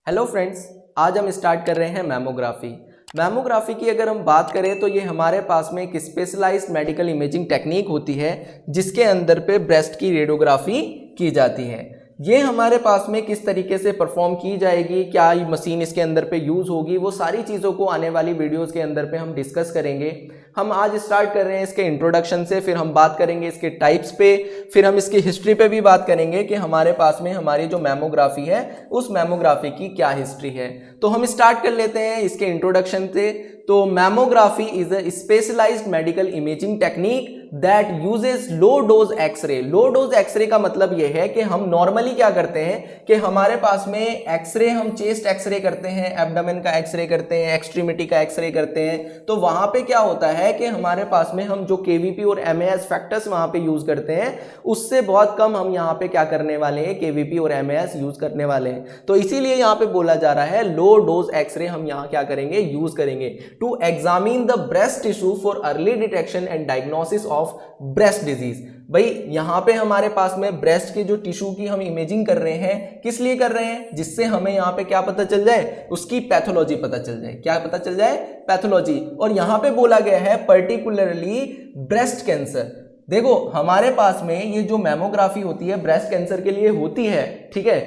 Hello friends, आज हम start कर रहे हैं मैमोग्राफी की अगर हम बात करें तो ये हमारे पास में एक स्पेशलाइज्ड मेडिकल इमेजिंग टेक्निक होती है जिसके अंदर पे ब्रेस्ट की रेडियोग्राफी की जाती है। ये हमारे पास में किस तरीके से परफॉर्म की जाएगी, क्या मशीन इसके अंदर पे यूज़ होगी, वो सारी चीज़ों को आने वाली वीडियोस के अंदर पे हम डिस्कस करेंगे। हम आज स्टार्ट कर रहे हैं इसके इंट्रोडक्शन से, फिर हम बात करेंगे इसके टाइप्स पे, फिर हम इसकी हिस्ट्री पे भी बात करेंगे कि हमारे पास में हमारी जो मैमोग्राफी है उस मैमोग्राफी की क्या हिस्ट्री है। तो हम स्टार्ट कर लेते हैं इसके इंट्रोडक्शन से। तो mammography is a specialised medical imaging technique that uses low dose x-ray. Low dose x-ray का मतलब यह है कि हम नॉर्मली क्या करते हैं कि हमारे पास में एक्सरे, हम चेस्ट एक्सरे करते हैं, एब्डोमेन का एक्सरे करते हैं, एक्सट्रीमिटी का एक्सरे करते हैं। तो वहां पे क्या होता है कि हमारे पास में हम जो केवीपी और एमएएस फैक्टर्स वहां पे यूज करते हैं उससे बहुत कम हम यहाँ पे क्या करने वाले हैं, केवीपी और एमएएस यूज करने वाले हैं। तो इसीलिए यहाँ पे बोला जा रहा है लो डोज एक्सरे हम यहाँ क्या करेंगे, यूज करेंगे to examine the breast tissue for early detection and diagnosis of breast disease. भाई यहाँ पे हमारे पास में ब्रेस्ट के जो टिश्यू की हम इमेजिंग कर रहे हैं, किस लिए कर रहे हैं, जिससे हमें यहाँ पे क्या पता चल जाए, उसकी पैथोलॉजी पता चल जाए। क्या पता चल जाए? पैथोलॉजी। और यहाँ पे बोला गया है पर्टिकुलरली ब्रेस्ट कैंसर। देखो हमारे पास में ये जो मैमोग्राफी होती है ब्रेस्ट कैंसर के लिए होती है, ठीक है,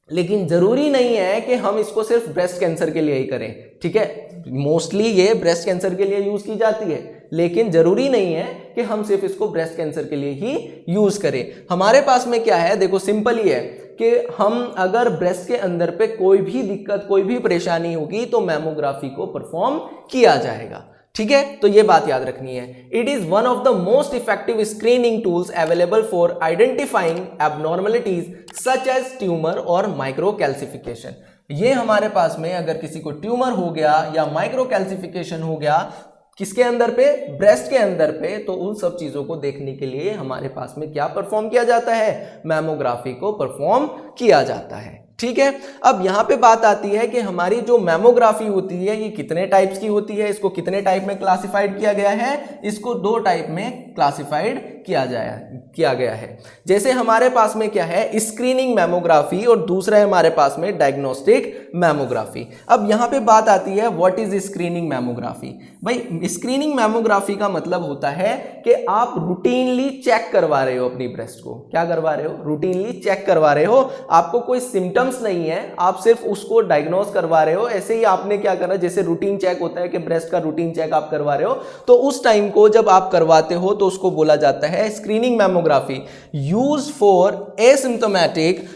लेकिन जरूरी नहीं है कि हम इसको सिर्फ ब्रेस्ट कैंसर के लिए ही करें, ठीक है। मोस्टली ये ब्रेस्ट कैंसर के लिए यूज की जाती है, लेकिन जरूरी नहीं है कि हम सिर्फ इसको ब्रेस्ट कैंसर के लिए ही यूज करें। हमारे पास में क्या है, देखो सिंपल ही है कि हम अगर ब्रेस्ट के अंदर पे कोई भी दिक्कत, कोई भी परेशानी होगी तो मैमोग्राफी को परफॉर्म किया जाएगा, ठीक है। तो ये बात याद रखनी है। It is one of the most effective screening tools available for identifying abnormalities such as tumour और माइक्रो कैल्सिफिकेशन। ये हमारे पास में अगर किसी को ट्यूमर हो गया या माइक्रो कैल्सिफिकेशन हो गया किसके अंदर पे, ब्रेस्ट के अंदर पे, तो उन सब चीजों को देखने के लिए हमारे पास में क्या परफॉर्म किया जाता है, मैमोग्राफी को परफॉर्म किया जाता है, ठीक है। अब यहाँ पे बात आती है कि हमारी जो मैमोग्राफी होती है ये कितने टाइप्स की होती है, इसको कितने टाइप में क्लासिफाइड किया गया है, इसको दो टाइप में क्लासिफाइड किया गया है। जैसे हमारे पास में क्या है, स्क्रीनिंग मैमोग्राफी, और दूसरा है हमारे पास में डायग्नोस्टिक मैमोग्राफी। अब यहाँ पे बात आती है व्हाट इज स्क्रीनिंग मैमोग्राफी। भाई स्क्रीनिंग मैमोग्राफी का मतलब होता है कि आप रूटीनली चेक करवा रहे हो अपनी ब्रेस्ट को। क्या करवा रहे हो? रूटीनली चेक करवा रहे हो। आपको कोई सिम्टम्स नहीं है, आप सिर्फ उसको डायग्नोस करवा रहे हो। ऐसे ही आपने क्या करना, जैसे रूटीन चेक होता है कि ब्रेस्ट का रूटीन चेक आप करवा रहे हो, तो उस टाइम को जब आप करवाते हो तो उसको बोला जाता है screening mammography, use for asymptomatic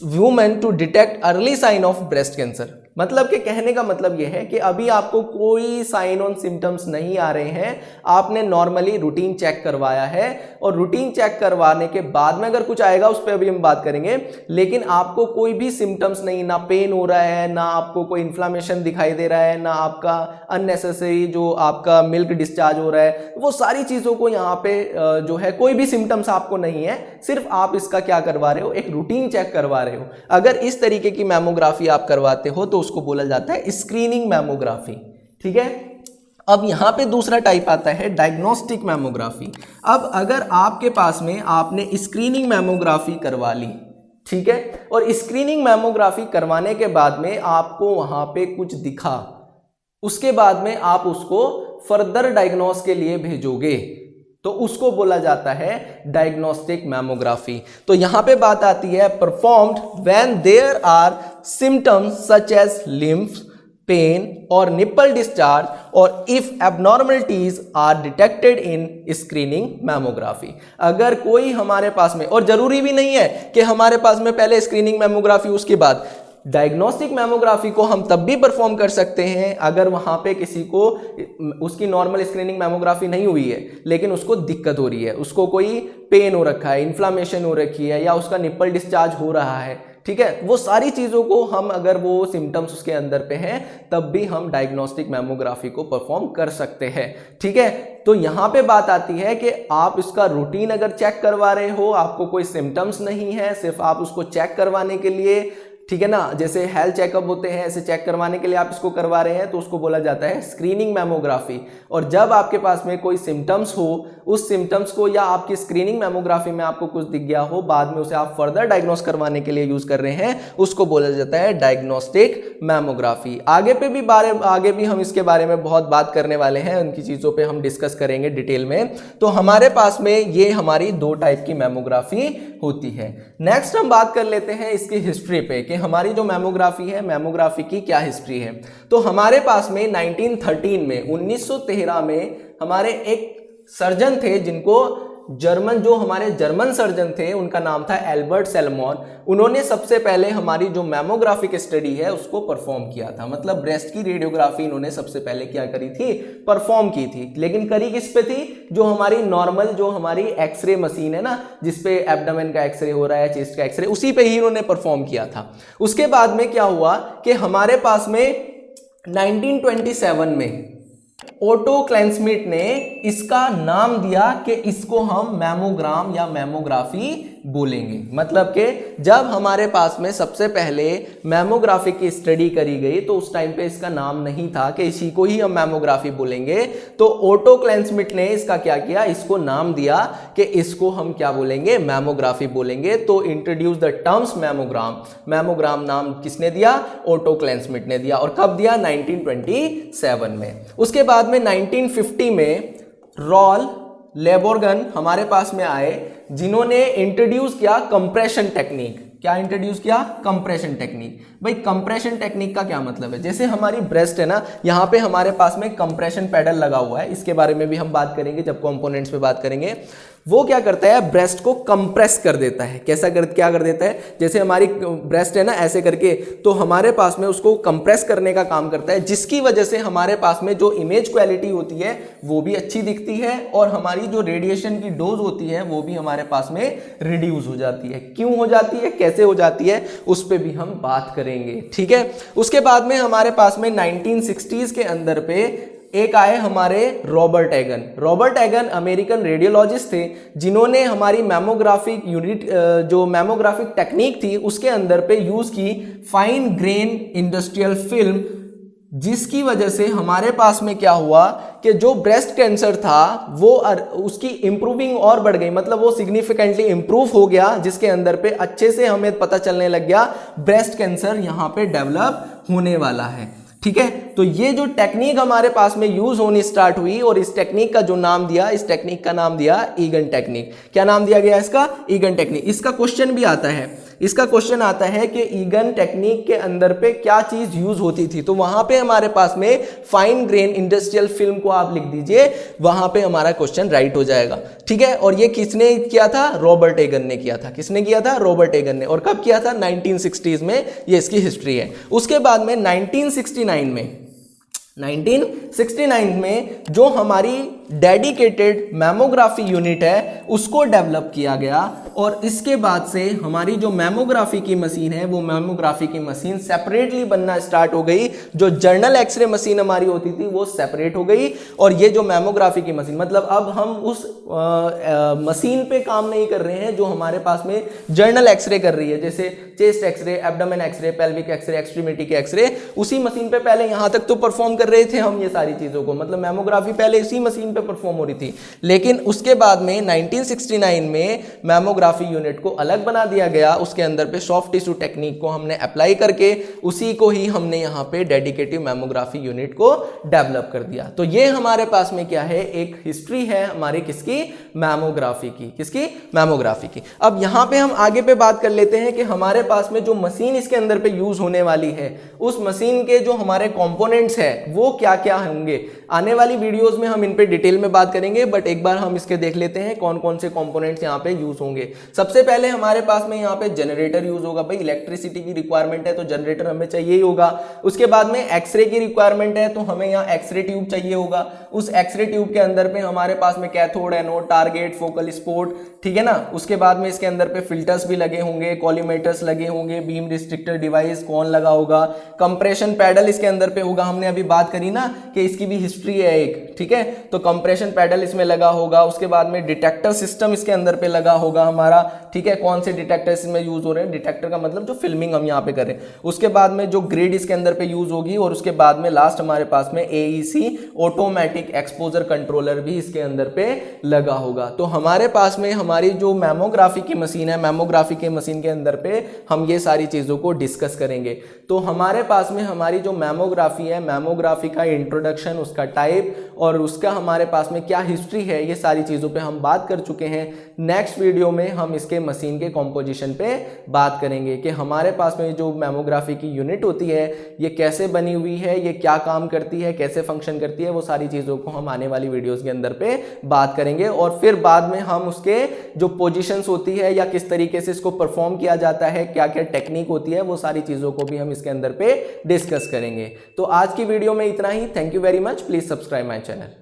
women to detect early sign of breast cancer. मतलब कि कहने का मतलब यह है कि अभी आपको कोई साइन ऑन सिम्टम्स नहीं आ रहे हैं, आपने नॉर्मली रूटीन चेक करवाया है, और रूटीन चेक करवाने के बाद में अगर कुछ आएगा उस पर अभी हम बात करेंगे, लेकिन आपको कोई भी सिम्टम्स नहीं, ना पेन हो रहा है, ना आपको कोई इन्फ्लामेशन दिखाई दे रहा है, ना आपका अननेसेसरी जो आपका मिल्क डिस्चार्ज हो रहा है, वो सारी चीज़ों को यहाँ पे जो है कोई भी सिम्टम्स आपको नहीं है, सिर्फ आप इसका क्या करवा रहे हो, एक रूटीन चेक करवा रहे हो। अगर इस तरीके की मैमोग्राफी आप करवाते हो तो उसको बोला जाता है स्क्रीनिंग मैमोग्राफी, ठीक है। अब यहां पे दूसरा टाइप आता है डायग्नोस्टिक मैमोग्राफी। अब अगर आपके पास में आपने स्क्रीनिंग मैमोग्राफी करवा ली, ठीक है, और स्क्रीनिंग मैमोग्राफी करवाने के बाद में आपको वहां पे कुछ दिखा, उसके बाद में आप उसको फर्दर डायग्नोस के लिए भेजोगे तो उसको बोला जाता है डायग्नोस्टिक मैमोग्राफी। तो यहां पे बात आती है performed when there are symptoms such as lymph pain और निप्पल डिस्चार्ज और if abnormalities are detected in screening mammography. अगर कोई हमारे पास में, और जरूरी भी नहीं है कि हमारे पास में पहले स्क्रीनिंग मैमोग्राफी उसके बाद डायग्नोस्टिक मैमोग्राफी को हम तब भी परफॉर्म कर सकते हैं अगर वहां पे किसी को उसकी नॉर्मल स्क्रीनिंग मैमोग्राफी नहीं हुई है लेकिन उसको दिक्कत हो रही है, उसको कोई पेन हो रखा है, इन्फ्लामेशन हो रखी है, या उसका निप्पल डिस्चार्ज हो रहा है, ठीक है, वो सारी चीज़ों को हम, अगर वो सिम्टम्स उसके अंदर पे हैं तब भी हम डायग्नोस्टिक मैमोग्राफी को परफॉर्म कर सकते हैं, ठीक है। तो यहाँ पे बात आती है कि आप इसका रूटीन अगर चेक करवा रहे हो, आपको कोई सिम्टम्स नहीं है, सिर्फ आप उसको चेक करवाने के लिए ठीक है ना, जैसे हेल्थ चेकअप होते हैं, ऐसे चेक करवाने के लिए आप इसको करवा रहे हैं तो उसको बोला जाता है स्क्रीनिंग मैमोग्राफी। और जब आपके पास में कोई सिम्टम्स हो, उस सिम्टम्स को या आपकी स्क्रीनिंग मैमोग्राफी में आपको कुछ दिख गया हो, बाद में उसे आप फर्दर डायग्नोस करवाने के लिए यूज कर रहे हैं, उसको बोला जाता है डायग्नोस्टिक मैमोग्राफी। आगे भी हम इसके बारे में बहुत बात करने वाले हैं, उनकी चीजों पे हम डिस्कस करेंगे डिटेल में। तो हमारे पास में ये हमारी दो टाइप की मैमोग्राफी होती है। नेक्स्ट हम बात कर लेते हैं इसकी हिस्ट्री पे कि हमारी जो मैमोग्राफी है, मैमोग्राफी की क्या हिस्ट्री है। तो हमारे पास में 1913 में 1913 में हमारे एक सर्जन थे जिनको जो हमारे जर्मन सर्जन थे उनका नाम था एल्बर्ट सेल्मोन। उन्होंने सबसे पहले हमारी जो मैमोग्राफिक स्टडी है उसको परफॉर्म किया था, मतलब ब्रेस्ट की रेडियोग्राफी इन्होंने सबसे पहले क्या करी थी, परफॉर्म की थी। लेकिन करी किस पे थी, जो हमारी नॉर्मल जो हमारी एक्सरे मशीन है ना, जिसपे एब्डोमेन का एक्सरे हो रहा है, चेस्ट का एक्सरे, उसी पे ही इन्होंने परफॉर्म किया था। उसके बाद में क्या हुआ कि हमारे पास में 1927 में ओटो क्लैंसमिट ने इसका नाम दिया कि इसको हम मैमोग्राम या मैमोग्राफी बोलेंगे। मतलब कि जब हमारे पास में सबसे पहले मैमोग्राफी की स्टडी करी गई तो उस टाइम पे इसका नाम नहीं था कि इसी को ही हम मैमोग्राफी बोलेंगे। तो ओटो क्लैंसमिट ने इसका क्या किया, इसको नाम दिया कि इसको हम क्या बोलेंगे, मैमोग्राफी बोलेंगे। तो introduce the terms mammogram. Mammogram नाम किसने दिया, ओटो क्लैंसमिट ने दिया। और कब दिया, 1927 में। उसके बाद में 1950 में रॉल लेबोर्गन हमारे पास में आए, जिन्होंने इंट्रोड्यूस किया कंप्रेशन टेक्निक। क्या इंट्रोड्यूस किया, कंप्रेशन टेक्निक। भाई कंप्रेशन टेक्निक का क्या मतलब है, जैसे हमारी ब्रेस्ट है ना, यहाँ पे हमारे पास में कंप्रेशन पेडल लगा हुआ है, इसके बारे में भी हम बात करेंगे जब कंपोनेंट्स पे बात करेंगे। वो क्या करता है, ब्रेस्ट को कंप्रेस कर देता है। क्या कर देता है, जैसे हमारी ब्रेस्ट है ना ऐसे करके, तो हमारे पास में उसको कंप्रेस करने का काम करता है, जिसकी वजह से हमारे पास में जो इमेज क्वालिटी होती है वो भी अच्छी दिखती है और हमारी जो रेडिएशन की डोज होती है वो भी हमारे पास में रिड्यूस हो जाती है। क्यों हो जाती है, कैसे हो जाती है, उस पर भी हम बात करेंगे, ठीक है। उसके बाद में हमारे पास में 1960s के अंदर पे एक आए हमारे रॉबर्ट एगन। रॉबर्ट एगन अमेरिकन रेडियोलॉजिस्ट थे, जिन्होंने हमारी मैमोग्राफिक यूनिट जो मैमोग्राफिक टेक्निक थी उसके अंदर पे यूज की फाइन ग्रेन इंडस्ट्रियल फिल्म, जिसकी वजह से हमारे पास में क्या हुआ कि जो ब्रेस्ट कैंसर था वो उसकी इंप्रूविंग और बढ़ गई, मतलब वो सिग्निफिकेंटली इंप्रूव हो गया, जिसके अंदर पे अच्छे से हमें पता चलने लग गया ब्रेस्ट कैंसर यहाँ पे डेवलप होने वाला है, ठीक है। तो ये जो टेक्निक हमारे पास में यूज होनी स्टार्ट हुई और इस टेक्निक का जो नाम दिया, इस टेक्निक का नाम दिया ईगन टेक्निक। क्या नाम दिया गया इसका, ईगन टेक्निक। इसका क्वेश्चन भी आता है, इसका क्वेश्चन आता है कि ईगन टेक्निक के अंदर पे क्या चीज यूज होती थी। तो वहां पे हमारे पास में फाइन ग्रेन इंडस्ट्रियल फिल्म को आप लिख दीजिए, वहां पे हमारा क्वेश्चन राइट हो जाएगा, ठीक है। और ये किसने किया था, रॉबर्ट एगन ने किया था। किसने किया था, रॉबर्ट एगन ने। और कब किया था, 1960s में, ये इसकी हिस्ट्री है। उसके बाद में 1969 में जो हमारी डेडिकेटेड मैमोग्राफी यूनिट है उसको डेवलप किया गया और इसके बाद से हमारी जो मैमोग्राफी की मशीन है वो मैमोग्राफी की मशीन सेपरेटली बनना स्टार्ट हो गई। जो जर्नल एक्सरे मशीन हमारी होती थी वो सेपरेट हो गई और ये जो मैमोग्राफी की मशीन, मतलब अब हम उस मशीन पे काम नहीं कर रहे हैं जो हमारे पास में जर्नल एक्सरे कर रही है, जैसे chest x-ray, abdomen x-ray, pelvic x-ray, extremity के एक्सरे, उसी मशीन पे पहले यहां तक तो परफॉर्म कर रहे थे हम ये सारी चीजों को, मतलब मैमोग्राफी पहले इसी मशीन पे परफॉर्म हो रही थी। लेकिन उसके बाद में 1969 में मैमोग्राफी यूनिट को अलग बना दिया गया, उसके अंदर पे सॉफ्ट टिश्यू टेक्निक को हमने अप्लाई करके उसी को ही हमने यहाँ पे डेडिकेटिव मैमोग्राफी यूनिट को डेवलप कर दिया। तो ये हमारे पास में क्या है, एक हिस्ट्री है हमारी किसकी, मैमोग्राफी की। किसकी, मैमोग्राफी की। अब यहाँ पे हम आगे पे बात कर लेते हैं कि हमारे पास में जो मशीन इसके अंदर पे यूज होने वाली है, उस मशीन के जो हमारे कंपोनेंट्स है वो क्या क्या होंगे। आने वाली वीडियोस में हम इन पे डिटेल में बात करेंगे, बट एक बार हम इसके देख लेते हैं कौन कौन से कंपोनेंट्स यहाँ पे यूज होंगे। सबसे पहले हमारे पास में यहाँ पे जनरेटर यूज होगा। भाई इलेक्ट्रिसिटी की रिक्वायरमेंट है तो जनरेटर हमें चाहिए ही होगा। उसके बाद में एक्सरे की रिक्वायरमेंट है तो हमें यहाँ एक्सरे ट्यूब चाहिए होगा। उस एक्सरे ट्यूब के अंदर पे हमारे पास में cathode, anode, target, focal spot, ठीक है ना। उसके बाद में इसके अंदर पे फिल्टर्स भी लगे होंगे, कॉलीमेटर्स लगे होंगे, बीम रिस्ट्रिक्टर डिवाइस कौन लगा होगा, कंप्रेशन पैडल इसके अंदर पे होगा। हमने अभी बात करी ना कि इसकी भी हिस्ट्री है एक, ठीक है। तो कंप्रेशन पैडल इसमें लगा होगा, उसके बाद में डिटेक्टर सिस्टम इसके अंदर पे लगा होगा हमारा, ठीक है। कौन से डिटेक्टर इसमें यूज हो रहे हैं, डिटेक्टर का मतलब जो फिल्मिंग हम यहाँ पे करें, उसके बाद में जो ग्रिड इसके अंदर पे यूज होगी, और उसके बाद में लास्ट हमारे पास में AEC ऑटोमेटिक एक्सपोजर कंट्रोलर भी इसके अंदर पे लगा होगा। तो हमारे पास में हमारी जो मैमोग्राफी की मशीन है, मैमोग्राफी के मशीन के अंदर पे हम ये सारी चीजों को डिस्कस करेंगे। तो हमारे पास में हमारी जो मैमोग्राफी है, मैमोग्राफी का इंट्रोडक्शन, उसका टाइप और उसका हमारे पास में क्या हिस्ट्री है, ये सारी चीजों पे हम बात कर चुके हैं। नेक्स्ट वीडियो में हम इसके मशीन के कॉम्पोजिशन पे बात करेंगे कि हमारे पास में जो मैमोग्राफी की यूनिट होती है ये कैसे बनी हुई है, ये क्या काम करती है, कैसे फंक्शन करती है, वो सारी चीजों को हम आने वाली वीडियोस के अंदर पे बात करेंगे। और फिर बाद में हम उसके जो पोजीशंस होती है या किस तरीके से इसको परफॉर्म किया जाता है, क्या क्या टेक्निक होती है, वो सारी चीजों को भी हम इसके अंदर पे डिस्कस करेंगे। तो आज की वीडियो में इतना ही। Thank you very much. Please subscribe my channel.